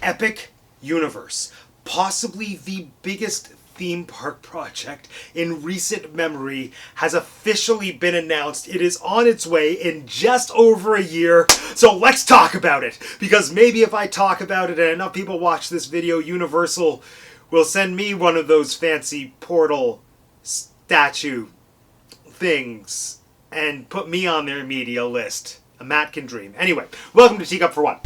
Epic Universe, possibly the biggest theme park project in recent memory, has officially been announced. It is on its way in just over a year, so let's talk about it. Because maybe if I talk about it and enough people watch this video, Universal will send me one of those fancy portal statue things and put me on their media list. A Matt can dream. Anyway, welcome to Teacup for One.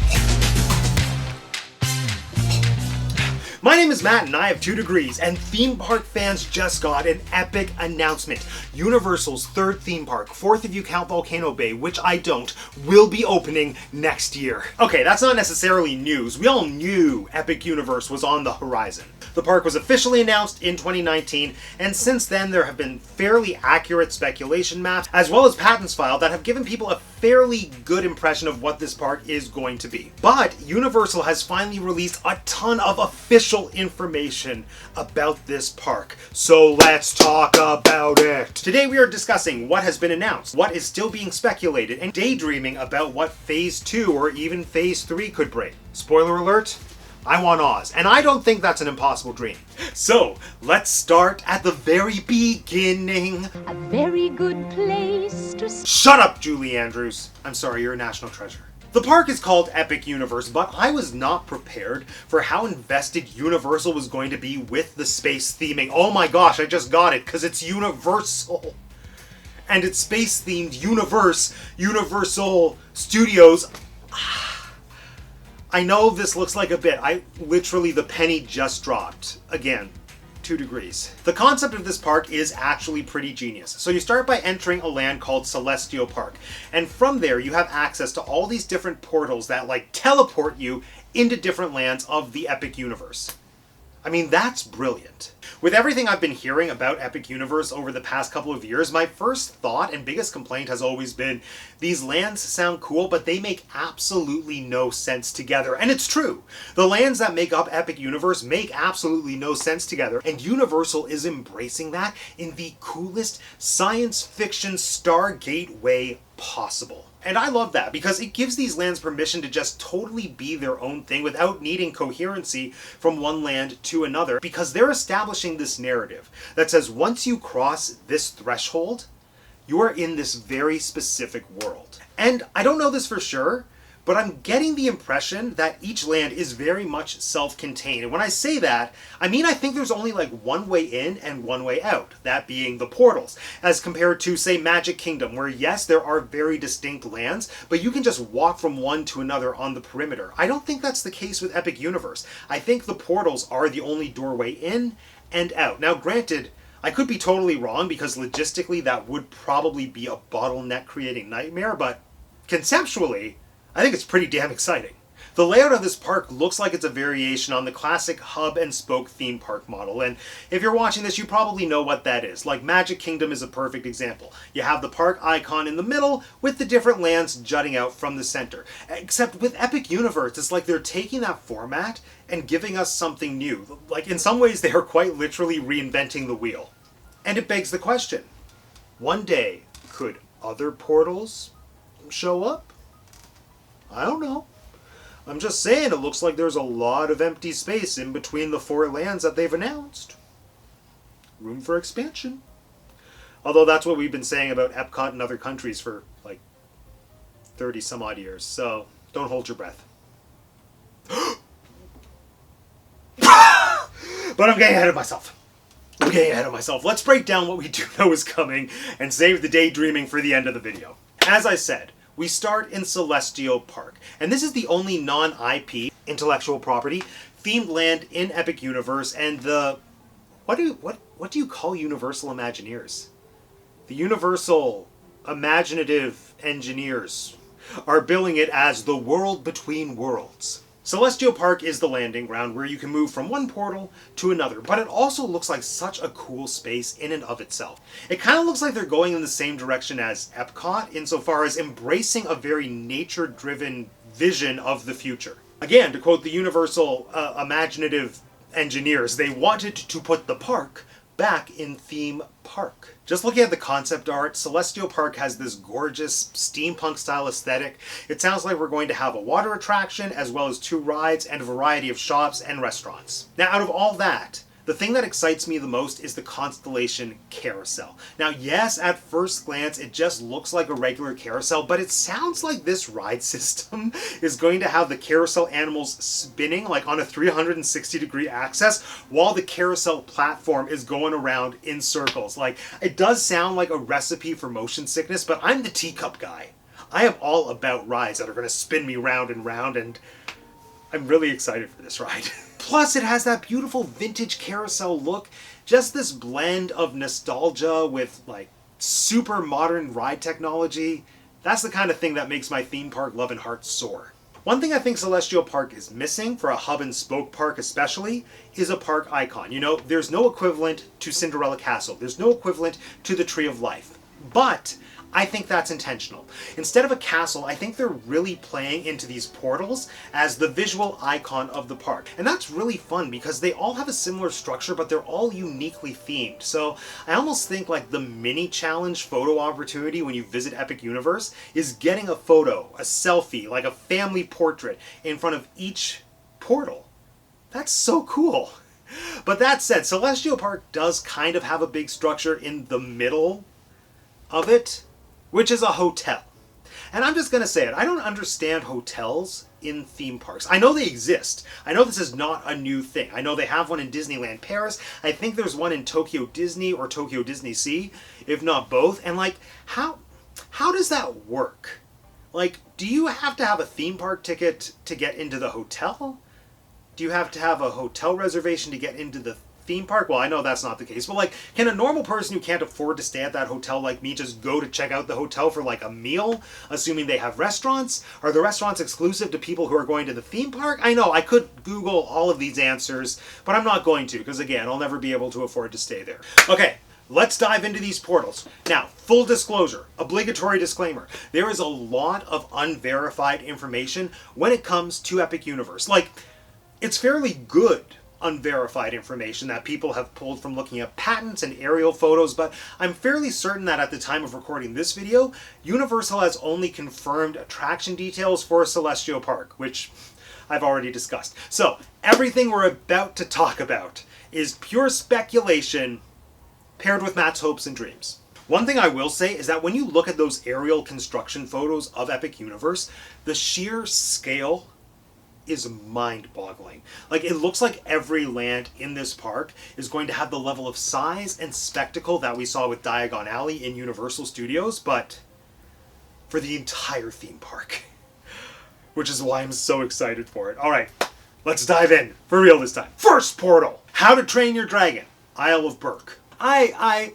My name is Matt and I have 2 degrees, and theme park fans just got an epic announcement. Universal's third theme park, 4th if you count Volcano Bay, which I don't, will be opening next year. Okay, that's not necessarily news. We all knew Epic Universe was on the horizon. The park was officially announced in 2019, and since then there have been fairly accurate speculation maps, as well as patents filed, that have given people a fairly good impression of what this park is going to be. But Universal has finally released a ton of official information about this park. So let's talk about it. Today we are discussing what has been announced, what is still being speculated, and daydreaming about what Phase 2 or even Phase 3 could bring. Spoiler alert, I want Oz, and I don't think that's an impossible dream. So, let's start at the very beginning. A very good place to... Shut up, Julie Andrews. I'm sorry, you're a national treasure. The park is called Epic Universe, but I was not prepared for how invested Universal was going to be with the space theming. Oh my gosh, I just got it, because it's Universal. And it's space-themed Universal Studios. I know this looks like a bit. Literally, the penny just dropped. Again, 2 degrees. The concept of this park is actually pretty genius. So you start by entering a land called Celestial Park. And from there, you have access to all these different portals that, teleport you into different lands of the Epic Universe. I mean, that's brilliant. With everything I've been hearing about Epic Universe over the past couple of years, my first thought and biggest complaint has always been, these lands sound cool, but they make absolutely no sense together. And it's true. The lands that make up Epic Universe make absolutely no sense together, and Universal is embracing that in the coolest science fiction Stargate way possible. And I love that, because it gives these lands permission to just totally be their own thing without needing coherency from one land to another, because they're establishing this narrative that says once you cross this threshold, you are in this very specific world. And I don't know this for sure, but I'm getting the impression that each land is very much self-contained. And when I say that, I mean I think there's only one way in and one way out, that being the portals, as compared to, say, Magic Kingdom, where yes, there are very distinct lands, but you can just walk from one to another on the perimeter. I don't think that's the case with Epic Universe. I think the portals are the only doorway in and out. Now, granted, I could be totally wrong, because logistically that would probably be a bottleneck creating nightmare, but conceptually, I think it's pretty damn exciting. The layout of this park looks like it's a variation on the classic hub and spoke theme park model, and if you're watching this, you probably know what that is. Magic Kingdom is a perfect example. You have the park icon in the middle with the different lands jutting out from the center. Except with Epic Universe, it's like they're taking that format and giving us something new. In some ways, they are quite literally reinventing the wheel. And it begs the question, one day, could other portals show up? I don't know. I'm just saying, it looks like there's a lot of empty space in between the 4 lands that they've announced. Room for expansion. Although that's what we've been saying about Epcot in other countries for 30 some odd years, so don't hold your breath. But I'm getting ahead of myself. Let's break down what we do know is coming and save the daydreaming for the end of the video. As I said, we start in Celestial Park, and this is the only non-IP intellectual property themed land in Epic Universe, and the what do you call Universal Imagineers? The Universal Imaginative Engineers are billing it as the world between worlds. Celestial Park is the landing ground where you can move from one portal to another, but it also looks like such a cool space in and of itself. It kind of looks like they're going in the same direction as Epcot insofar as embracing a very nature-driven vision of the future. Again, to quote the Universal Imaginative Engineers, they wanted to put the park back in theme park. Just looking at the concept art, Celestial Park has this gorgeous steampunk style aesthetic. It sounds like we're going to have a water attraction as well as 2 rides and a variety of shops and restaurants. Now, out of all that, the thing that excites me the most is the Constellation Carousel. Now, yes, at first glance, it just looks like a regular carousel, but it sounds like this ride system is going to have the carousel animals spinning like on a 360-degree axis while the carousel platform is going around in circles. Like, it does sound like a recipe for motion sickness, but I'm the teacup guy. I am all about rides that are going to spin me round and round, and I'm really excited for this ride. Plus, it has that beautiful vintage carousel look. Just this blend of nostalgia with, like, super modern ride technology. That's the kind of thing that makes my theme park love and heart soar. One thing I think Celestial Park is missing, for a hub and spoke park especially, is a park icon. You know, there's no equivalent to Cinderella Castle. There's no equivalent to the Tree of Life. But I think that's intentional. Instead of a castle, I think they're really playing into these portals as the visual icon of the park. And that's really fun because they all have a similar structure, but they're all uniquely themed. So I almost think like the mini challenge photo opportunity when you visit Epic Universe is getting a photo, a selfie, like a family portrait in front of each portal. That's so cool. But that said, Celestial Park does kind of have a big structure in the middle of it, which is a hotel. And I'm just going to say it, I don't understand hotels in theme parks. I know they exist. I know this is not a new thing. I know they have one in Disneyland Paris. I think there's one in Tokyo Disney or Tokyo Disney Sea, if not both. And like, how does that work? Like, do you have to have a theme park ticket to get into the hotel? Do you have to have a hotel reservation to get into the theme park? Well, I know that's not the case, but like, can a normal person who can't afford to stay at that hotel like me just go to check out the hotel for like a meal, assuming they have restaurants? Are the restaurants exclusive to people who are going to the theme park? I know, I could Google all of these answers, but I'm not going to, because again, I'll never be able to afford to stay there. Okay, let's dive into these portals. Now, full disclosure, obligatory disclaimer, there is a lot of unverified information when it comes to Epic Universe. Like, it's fairly good unverified information that people have pulled from looking at patents and aerial photos, but I'm fairly certain that at the time of recording this video, Universal has only confirmed attraction details for Celestial Park, which I've already discussed. So, everything we're about to talk about is pure speculation paired with Matt's hopes and dreams. One thing I will say is that when you look at those aerial construction photos of Epic Universe, the sheer scale is mind-boggling. Like, it looks like every land in this park is going to have the level of size and spectacle that we saw with Diagon Alley in Universal Studios, but for the entire theme park. Which is why I'm so excited for it. Alright, let's dive in. For real this time. First portal! How to Train Your Dragon, Isle of Berk. I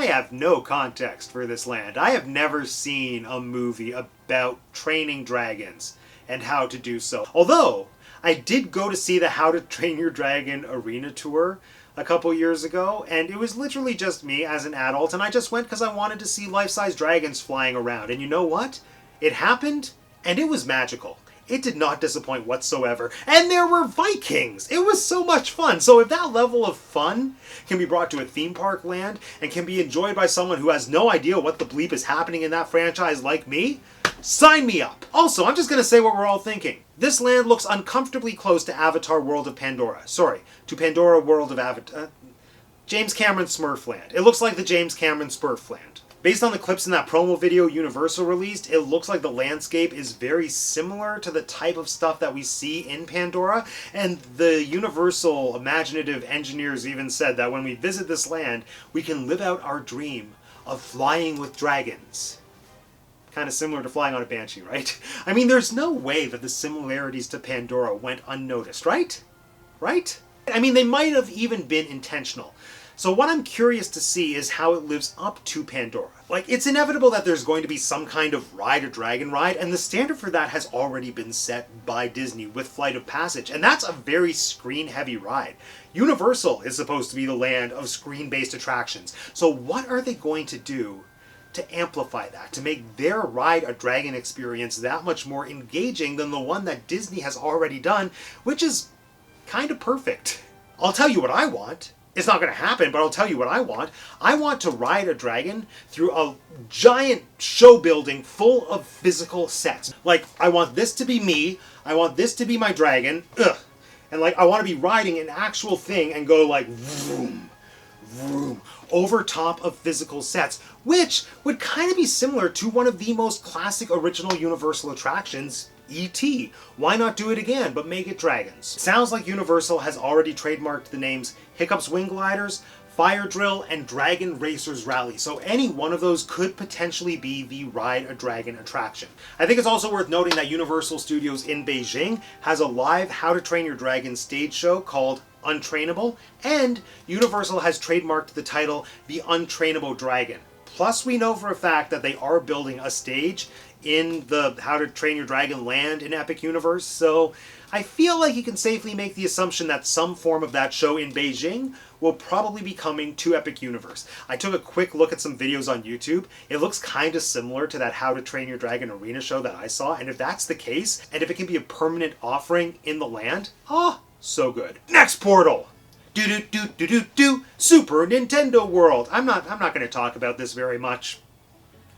have no context for this land. I have never seen a movie about training dragons and how to do so. Although, I did go to see the How to Train Your Dragon arena tour a couple years ago, and it was literally just me as an adult, and I just went because I wanted to see life-size dragons flying around. And you know what? It happened, and it was magical. It did not disappoint whatsoever. And there were Vikings! It was so much fun! So if that level of fun can be brought to a theme park land and can be enjoyed by someone who has no idea what the bleep is happening in that franchise like me, sign me up! Also, I'm just going to say what we're all thinking. This land looks uncomfortably close to Avatar World of Pandora. Sorry, to Pandora World of Avatar. James Cameron Smurfland. It looks like the James Cameron Smurfland. Based on the clips in that promo video Universal released, it looks like the landscape is very similar to the type of stuff that we see in Pandora, and the Universal imaginative engineers even said that when we visit this land, we can live out our dream of flying with dragons. Kind of similar to flying on a banshee, right? I mean, there's no way that the similarities to Pandora went unnoticed, right? Right? I mean, they might have even been intentional. So what I'm curious to see is how it lives up to Pandora. Like, it's inevitable that there's going to be some kind of ride or dragon ride, and the standard for that has already been set by Disney with Flight of Passage, and that's a very screen-heavy ride. Universal is supposed to be the land of screen-based attractions. So what are they going to do to amplify that, to make their ride a dragon experience that much more engaging than the one that Disney has already done, which is kind of perfect. I'll tell you what I want. It's not going to happen, but I'll tell you what I want. I want to ride a dragon through a giant show building full of physical sets. Like, I want this to be me. I want this to be my dragon. Ugh. And like, I want to be riding an actual thing and go like, vroom, vroom, over top of physical sets, which would kind of be similar to one of the most classic original Universal attractions, E.T. Why not do it again, but make it dragons? Sounds like Universal has already trademarked the names Hiccup's Wing Gliders, Fire Drill, and Dragon Racers Rally, so any one of those could potentially be the Ride a Dragon attraction. I think it's also worth noting that Universal Studios in Beijing has a live How to Train Your Dragon stage show called Untrainable, and Universal has trademarked the title The Untrainable Dragon. Plus, we know for a fact that they are building a stage in the How to Train Your Dragon land in Epic Universe, so I feel like you can safely make the assumption that some form of that show in Beijing will probably be coming to Epic Universe. I took a quick look at some videos on YouTube. It looks kind of similar to that How to Train Your Dragon arena show that I saw, and if that's the case, and if it can be a permanent offering in the land, so good. Next portal! Do Super Nintendo World! I'm not going to talk about this very much.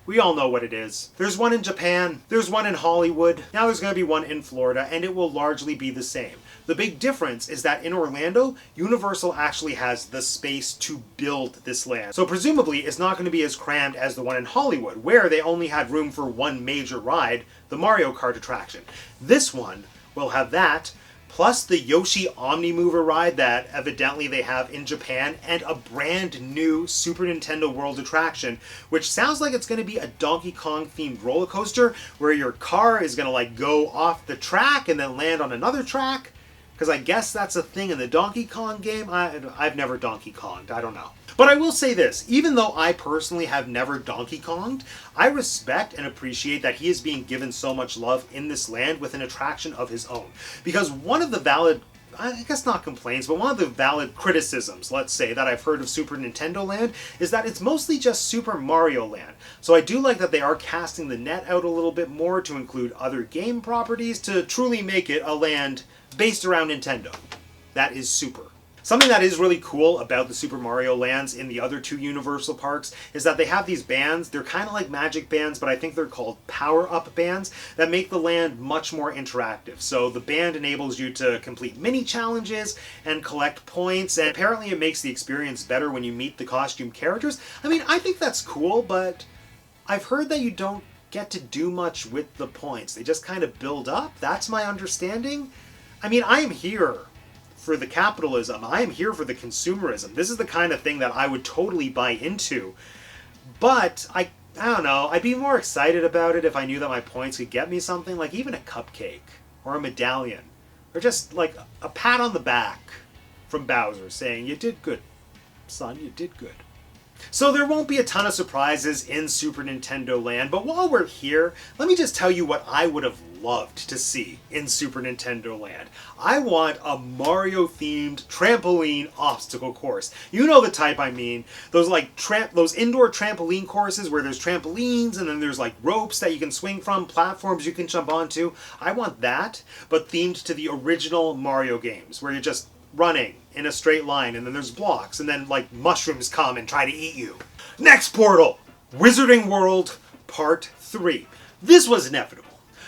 We all know what it is. There's one in Japan, there's one in Hollywood, now there's going to be one in Florida, and it will largely be the same. The big difference is that in Orlando, Universal actually has the space to build this land. So presumably, it's not going to be as crammed as the one in Hollywood, where they only had room for one major ride, the Mario Kart attraction. This one will have that, plus the Yoshi Omnimover ride that evidently they have in Japan, and a brand new Super Nintendo World attraction, which sounds like it's going to be a Donkey Kong themed roller coaster where your car is going to like go off the track and then land on another track. Because I guess that's a thing in the Donkey Kong game. I've never Donkey Konged, I don't know. But I will say this, even though I personally have never Donkey Konged, I respect and appreciate that he is being given so much love in this land with an attraction of his own. Because one of the valid, I guess not complaints, but one of the valid criticisms, let's say, that I've heard of Super Nintendo Land is that it's mostly just Super Mario Land. So I do like that they are casting the net out a little bit more to include other game properties to truly make it a land based around Nintendo. That is super. Something that is really cool about the Super Mario lands in the other two Universal parks is that they have these bands. They're kind of like magic bands, but I think they're called power-up bands that make the land much more interactive. So the band enables you to complete mini challenges and collect points, and apparently it makes the experience better when you meet the costume characters. I mean, I think that's cool, but I've heard that you don't get to do much with the points. They just kind of build up. That's my understanding. I mean, I am here for the capitalism. I am here for the consumerism. This is the kind of thing that I would totally buy into. But I don't know, I'd be more excited about it if I knew that my points could get me something, like even a cupcake or a medallion, or just like a pat on the back from Bowser saying, "You did good, son, you did good." So there won't be a ton of surprises in Super Nintendo Land, but while we're here, let me just tell you what I would have loved to see in Super Nintendo Land. I want a Mario-themed trampoline obstacle course. You know the type I mean. Those like those indoor trampoline courses where there's trampolines and then there's like ropes that you can swing from, platforms you can jump onto. I want that, but themed to the original Mario games, where you're just running in a straight line and then there's blocks and then like mushrooms come and try to eat you. Next portal, Wizarding World Part 3. This was inevitable.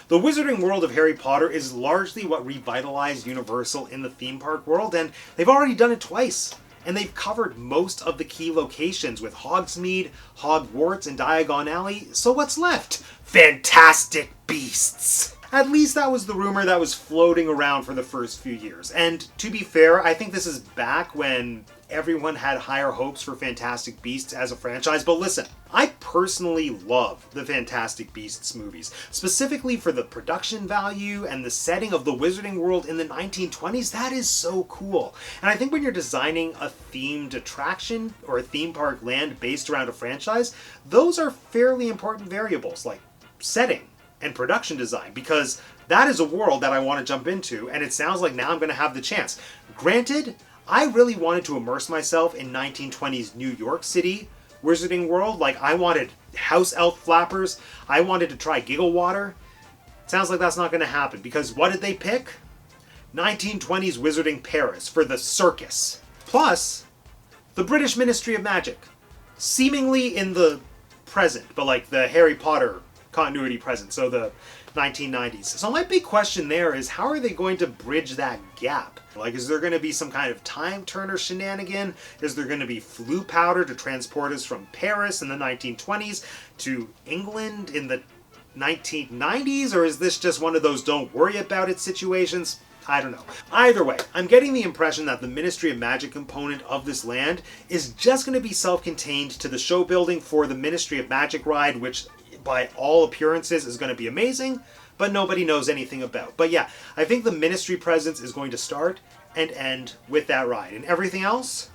The Wizarding World of Harry Potter is largely what revitalized Universal in the theme park world, and they've already done it twice. And they've covered most of the key locations with Hogsmeade, Hogwarts, and Diagon Alley, so what's left? Fantastic Beasts! At least that was the rumor that was floating around for the first few years. And to be fair, I think this is back when everyone had higher hopes for Fantastic Beasts as a franchise. But listen, I personally love the Fantastic Beasts movies, specifically for the production value and the setting of the Wizarding World in the 1920s. That is so cool. And I think when you're designing a themed attraction or a theme park land based around a franchise, those are fairly important variables, like setting and production design, because that is a world that I want to jump into, and it sounds like now I'm going to have the chance. Granted, I really wanted to immerse myself in 1920s New York City Wizarding World. Like, I wanted house elf flappers, I wanted to try Giggle Water. Sounds like that's not going to happen, because what did they pick? 1920s Wizarding Paris for the circus. Plus, the British Ministry of Magic, seemingly in the present, but like the Harry Potter continuity present, so the 1990s. So my big question there is, how are they going to bridge that gap? Like, is there going to be some kind of time turner shenanigan? Is there going to be flu powder to transport us from Paris in the 1920s to England in the 1990s? Or is this just one of those don't worry about it situations? I don't know. Either way, I'm getting the impression that the Ministry of Magic component of this land is just going to be self-contained to the show building for the Ministry of Magic ride, which by all appearances is going to be amazing, but nobody knows anything about. But yeah, I think the Ministry presence is going to start and end with that ride. And everything else,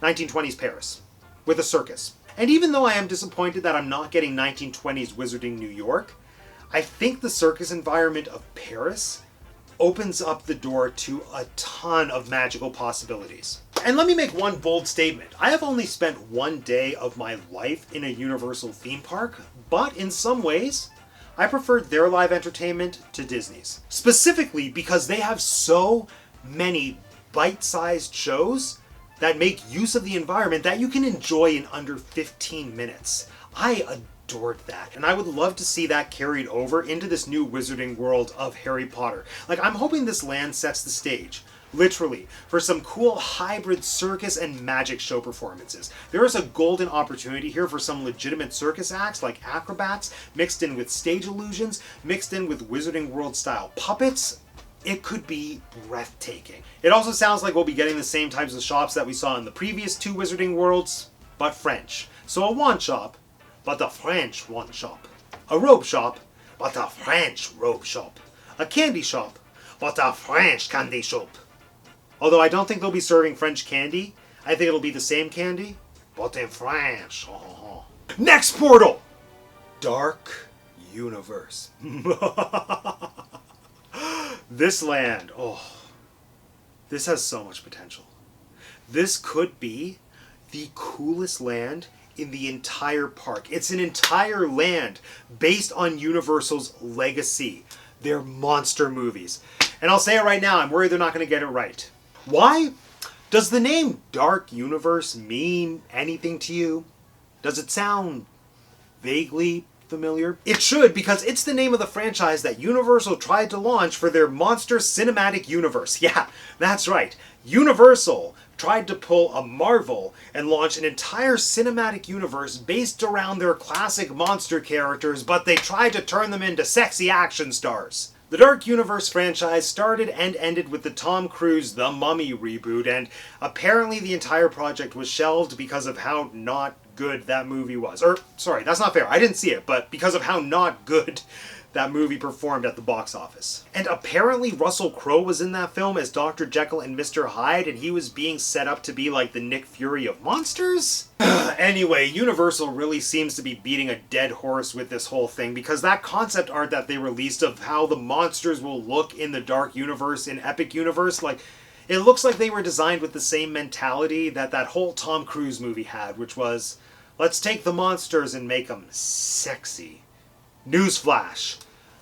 1920s Paris, with a circus. And even though I am disappointed that I'm not getting 1920s Wizarding New York, I think the circus environment of Paris opens up the door to a ton of magical possibilities. And let me make one bold statement. I have only spent one day of my life in a Universal theme park, but in some ways, I preferred their live entertainment to Disney's. Specifically because they have so many bite-sized shows that make use of the environment that you can enjoy in under 15 minutes. I adored that, and I would love to see that carried over into this new wizarding world of Harry Potter. Like, I'm hoping this land sets the stage, literally, for some cool hybrid circus and magic show performances. There is a golden opportunity here for some legitimate circus acts like acrobats, mixed in with stage illusions, mixed in with Wizarding World style puppets. It could be breathtaking. It also sounds like we'll be getting the same types of shops that we saw in the previous two Wizarding Worlds, but French. So a wand shop, but a French wand shop. A robe shop, but a French robe shop. A candy shop, but a French candy shop. Although I don't think they'll be serving French candy. I think it'll be the same candy, but in French. Next portal! Dark Universe. This land, this has so much potential. This could be the coolest land in the entire park. It's an entire land based on Universal's legacy, their monster movies. And I'll say it right now, I'm worried they're not going to get it right. Why? Does the name Dark Universe mean anything to you? Does it sound vaguely familiar? It should, because it's the name of the franchise that Universal tried to launch for their Monster Cinematic Universe. Yeah, that's right. Universal tried to pull a Marvel and launch an entire cinematic universe based around their classic monster characters, but they tried to turn them into sexy action stars. The Dark Universe franchise started and ended with the Tom Cruise The Mummy reboot, and apparently the entire project was shelved because of how not good that movie was. Or, sorry, that's not fair. I didn't see it, but because of how not good that movie performed at the box office. And apparently Russell Crowe was in that film as Dr. Jekyll and Mr. Hyde, and he was being set up to be like the Nick Fury of monsters? Anyway, Universal really seems to be beating a dead horse with this whole thing, because that concept art that they released of how the monsters will look in the Dark Universe, in Epic Universe, like, it looks like they were designed with the same mentality that that whole Tom Cruise movie had, which was, let's take the monsters and make them sexy. Newsflash.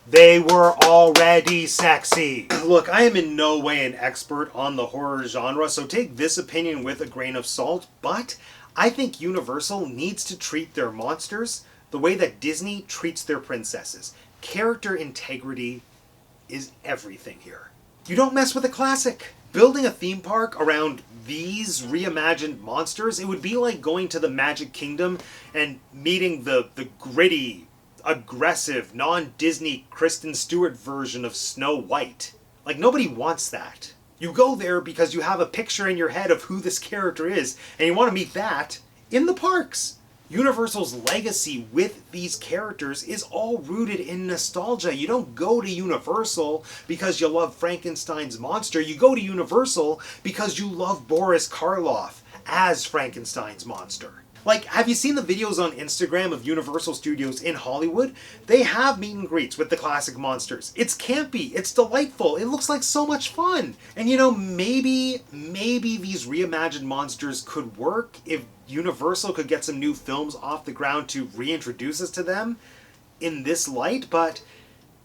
They were already sexy. Look, I am in no way an expert on the horror genre, so take this opinion with a grain of salt, but I think Universal needs to treat their monsters the way that Disney treats their princesses. Character integrity is everything here. You don't mess with a classic. Building a theme park around these reimagined monsters, it would be like going to the Magic Kingdom and meeting the gritty, aggressive, non-Disney Kristen Stewart version of Snow White. Like, nobody wants that. You go there because you have a picture in your head of who this character is, and you want to meet that in the parks. Universal's legacy with these characters is all rooted in nostalgia. You don't go to Universal because you love Frankenstein's monster. You go to Universal because you love Boris Karloff as Frankenstein's monster. Like, have you seen the videos on Instagram of Universal Studios in Hollywood? They have meet and greets with the classic monsters. It's campy, it's delightful, it looks like so much fun. And you know, maybe these reimagined monsters could work if Universal could get some new films off the ground to reintroduce us to them in this light, but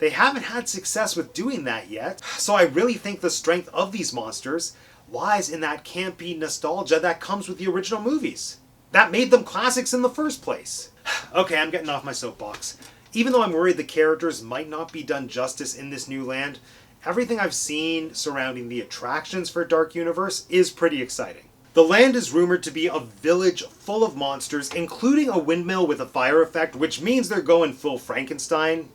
They haven't had success with doing that yet, so I really think the strength of these monsters lies in that campy nostalgia that comes with the original movies. That made them classics in the first place. Okay, I'm getting off my soapbox. Even though I'm worried the characters might not be done justice in this new land, everything I've seen surrounding the attractions for Dark Universe is pretty exciting. The land is rumored to be a village full of monsters, including a windmill with a fire effect, which means they're going full Frankenstein.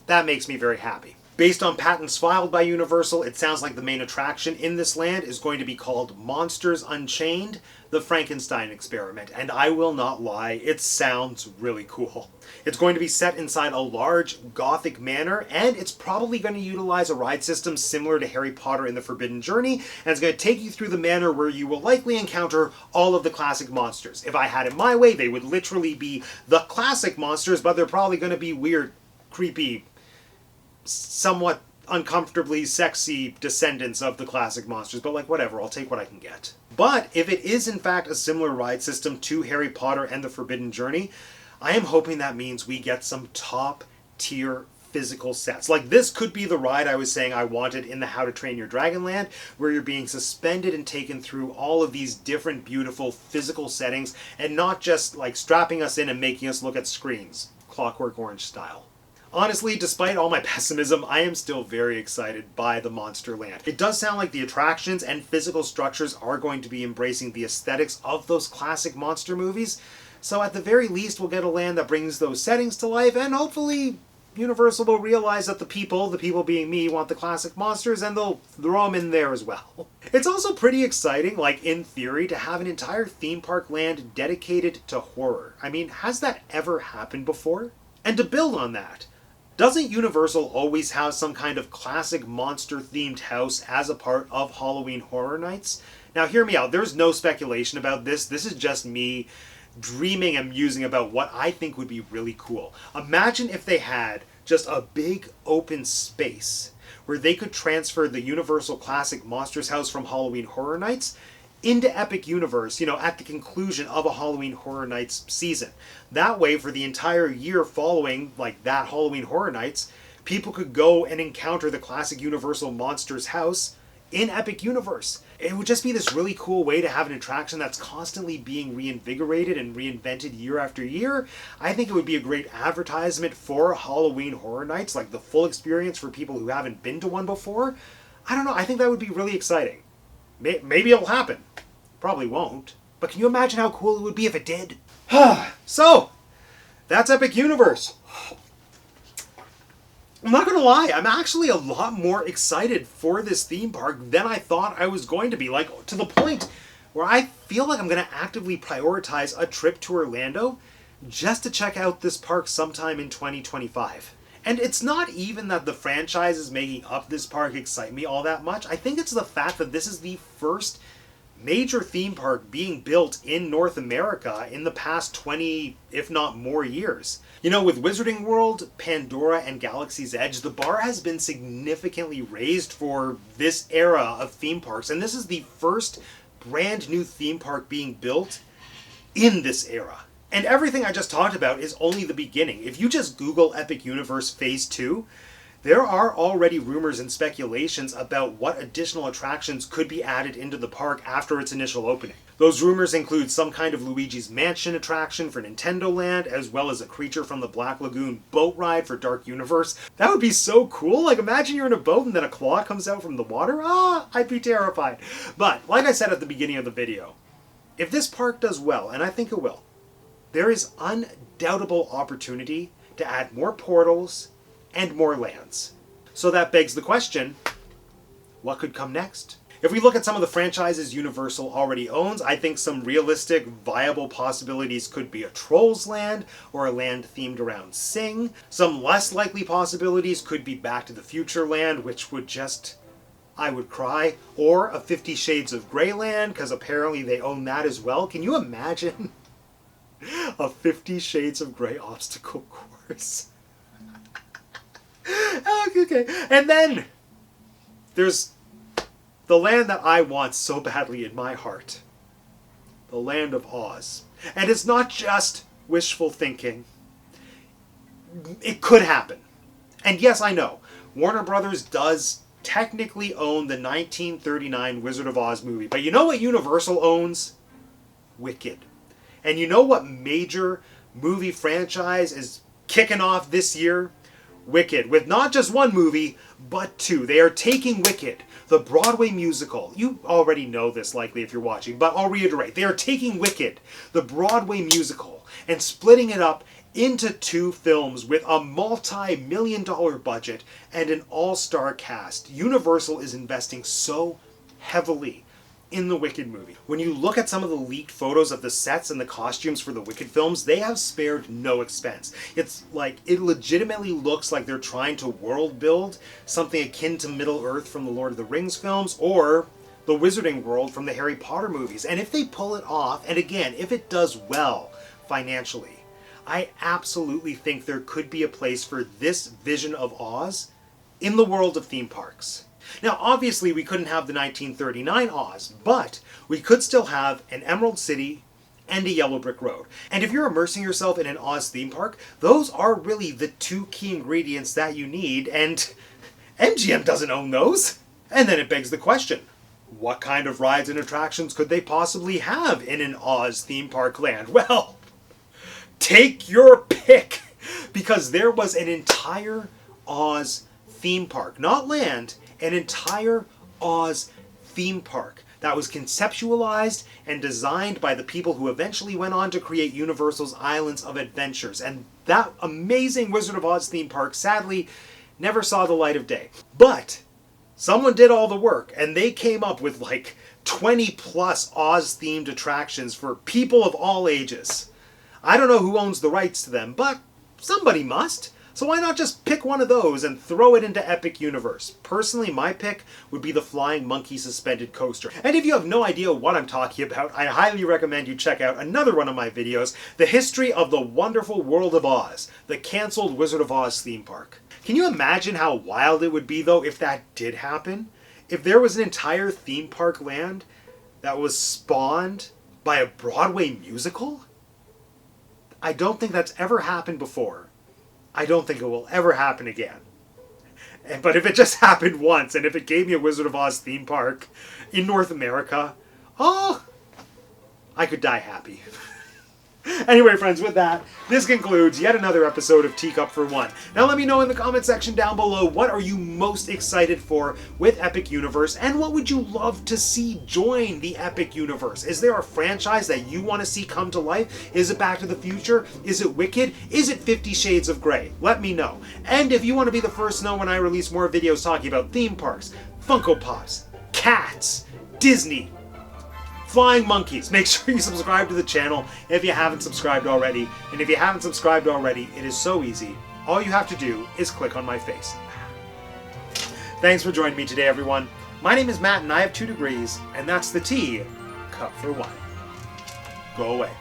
That makes me very happy. Based on patents filed by Universal, it sounds like the main attraction in this land is going to be called Monsters Unchained, the Frankenstein Experiment, and I will not lie, it sounds really cool. It's going to be set inside a large Gothic manor, and it's probably going to utilize a ride system similar to Harry Potter and the Forbidden Journey, and it's going to take you through the manor where you will likely encounter all of the classic monsters. If I had it my way, they would literally be the classic monsters, but they're probably going to be weird, creepy, somewhat uncomfortably sexy descendants of the classic monsters, but like whatever, I'll take what I can get. But if it is in fact a similar ride system to Harry Potter and the Forbidden Journey, I am hoping that means we get some top tier physical sets. Like this could be the ride I was saying I wanted in the How to Train Your Dragon Land, where you're being suspended and taken through all of these different beautiful physical settings and not just like strapping us in and making us look at screens, Clockwork Orange style. Honestly, despite all my pessimism, I am still very excited by the Monster Land. It does sound like the attractions and physical structures are going to be embracing the aesthetics of those classic monster movies, so at the very least we'll get a land that brings those settings to life, and hopefully Universal will realize that the people being me, want the classic monsters, and they'll throw them in there as well. It's also pretty exciting, like in theory, to have an entire theme park land dedicated to horror. I mean, has that ever happened before? And to build on that, doesn't Universal always have some kind of classic monster-themed house as a part of Halloween Horror Nights? Now hear me out, there's no speculation about this. This is just me dreaming and musing about what I think would be really cool. Imagine if they had just a big open space where they could transfer the Universal Classic Monsters house from Halloween Horror Nights into Epic Universe, at the conclusion of a Halloween Horror Nights season. That way, for the entire year following, like that Halloween Horror Nights, people could go and encounter the classic Universal Monsters house in Epic Universe. It would just be this really cool way to have an attraction that's constantly being reinvigorated and reinvented year after year. I think it would be a great advertisement for Halloween Horror Nights, like the full experience for people who haven't been to one before. I don't know, I think that would be really exciting. Maybe it'll happen. Probably won't. But can you imagine how cool it would be if it did? So, that's Epic Universe. I'm not gonna lie, I'm actually a lot more excited for this theme park than I thought I was going to be. Like, to the point where I feel like I'm gonna actively prioritize a trip to Orlando just to check out this park sometime in 2025. And it's not even that the franchises making up this park excite me all that much. I think it's the fact that this is the first major theme park being built in North America in the past 20, if not more years. With Wizarding World, Pandora, and Galaxy's Edge, the bar has been significantly raised for this era of theme parks. And this is the first brand new theme park being built in this era. And everything I just talked about is only the beginning. If you just Google Epic Universe Phase 2, there are already rumors and speculations about what additional attractions could be added into the park after its initial opening. Those rumors include some kind of Luigi's Mansion attraction for Nintendo Land, as well as a Creature from the Black Lagoon boat ride for Dark Universe. That would be so cool! Like, imagine you're in a boat and then a claw comes out from the water? I'd be terrified. But, like I said at the beginning of the video, if this park does well, and I think it will, there is undoubtable opportunity to add more portals and more lands. So that begs the question, what could come next? If we look at some of the franchises Universal already owns, I think some realistic, viable possibilities could be a Trolls Land, or a land themed around Sing. Some less likely possibilities could be Back to the Future Land, which would just, I would cry. Or a 50 Shades of Grey Land, because apparently they own that as well. Can you imagine a 50 Shades of Grey obstacle course? Okay. And then there's the land that I want so badly in my heart. The Land of Oz. And it's not just wishful thinking. It could happen. And yes, I know, Warner Brothers does technically own the 1939 Wizard of Oz movie, but you know what Universal owns? Wicked. And you know what major movie franchise is kicking off this year? Wicked, with not just one movie, but two. They are taking Wicked, the Broadway musical. You already know this likely if you're watching, but I'll reiterate. They are taking Wicked, the Broadway musical, and splitting it up into two films with a multi-million-dollar budget and an all-star cast. Universal is investing so heavily in the Wicked movie. When you look at some of the leaked photos of the sets and the costumes for the Wicked films, they have spared no expense. It's like, it legitimately looks like they're trying to world build something akin to Middle-earth from the Lord of the Rings films, or the Wizarding World from the Harry Potter movies. And if they pull it off, and again, if it does well financially, I absolutely think there could be a place for this vision of Oz in the world of theme parks. Now, obviously, we couldn't have the 1939 Oz, but we could still have an Emerald City and a Yellow Brick Road. And if you're immersing yourself in an Oz theme park, those are really the two key ingredients that you need, and MGM doesn't own those. And then it begs the question, what kind of rides and attractions could they possibly have in an Oz theme park land? Well, take your pick, because there was an entire Oz theme park, not land, an entire Oz theme park that was conceptualized and designed by the people who eventually went on to create Universal's Islands of Adventures. And that amazing Wizard of Oz theme park, sadly, never saw the light of day. But someone did all the work, and they came up with like 20 plus Oz-themed attractions for people of all ages. I don't know who owns the rights to them, but somebody must. So why not just pick one of those and throw it into Epic Universe? Personally, my pick would be the Flying Monkey Suspended Coaster. And if you have no idea what I'm talking about, I highly recommend you check out another one of my videos, The History of the Wonderful World of Oz, the cancelled Wizard of Oz theme park. Can you imagine how wild it would be, though, if that did happen? If there was an entire theme park land that was spawned by a Broadway musical? I don't think that's ever happened before. I don't think it will ever happen again. But if it just happened once, and if it gave me a Wizard of Oz theme park in North America, oh, I could die happy. Anyway, friends, with that, this concludes yet another episode of Teacup for One. Now let me know in the comment section down below, what are you most excited for with Epic Universe, and what would you love to see join the Epic Universe? Is there a franchise that you want to see come to life? Is it Back to the Future? Is it Wicked? Is it 50 Shades of Grey? Let me know. And if you want to be the first to know when I release more videos talking about theme parks, Funko Pops, cats, Disney, flying monkeys, make sure you subscribe to the channel if you haven't subscribed already. And if you haven't subscribed already, it is so easy. All you have to do is click on my face. Thanks for joining me today, everyone. My name is Matt, and I have 2 degrees, and that's the Tea Cup for One. Go away.